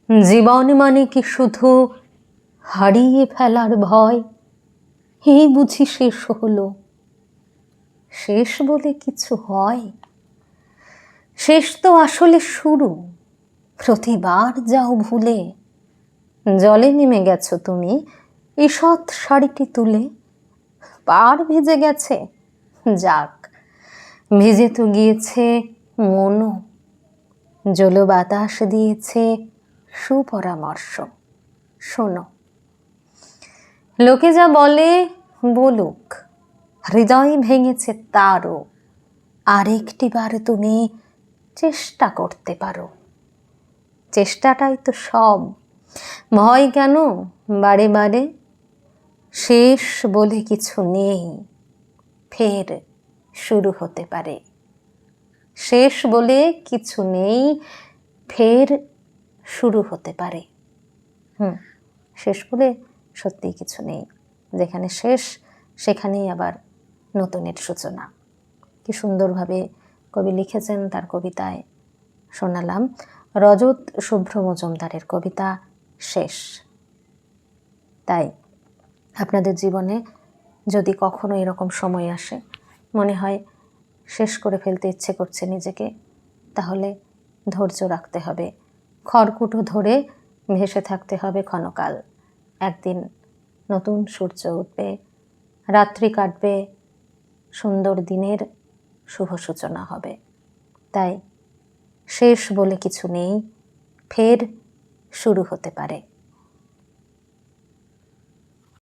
জীবন মানে কি শুধু হারিয়ে ফেলার ভয়? এই বুঝি শেষ হলো? শেষ বলে কিছু হয়? শেষ তো আসলে শুরু। প্রতিবার যাও ভুলে, জলে নেমে গেছো তুমি ঈষৎ শাড়িটি তুলে। পার ভিজে গেছে, যাক, ভিজে তো গিয়েছে মনও। জল বাতাস দিয়েছে সুপরামর্শ। শোনো, লোকে যা বলে বলুক, হৃদয় ভেঙেছে তারও। আরেকটি বার তুমি চেষ্টা করতে পারো। চেষ্টাটাই তো সব। ভয় কেন বারে বারে? শেষ বলে কিছু নেই, ফের শুরু হতে পারে। শেষ বলে কিছু নেই, ফের শুরু হতে পারে। শেষ বলে সত্যিই কিছু নেই। যেখানে শেষ সেখানেই আবার নতুনের সূচনা। কি সুন্দরভাবে কবি লিখেছেন, তার কবিতায় শোনালাম। রজত শুভ্র মজুমদারের কবিতা শেষ। তাই আপনাদের জীবনে যদি কখনো এরকম সময় আসে, মনে হয় শেষ করে ফেলতে ইচ্ছে করছে নিজেকে, তাহলে ধৈর্য রাখতে হবে, খড়কুটো ধরে ভেসে থাকতে হবে ক্ষণকাল। একদিন নতুন সূর্য উঠবে, রাত্রি কাটবে, সুন্দর দিনের শুভ সূচনা হবে। তাই শেষ বলে কিছু নেই, ফের শুরু হতে পারে।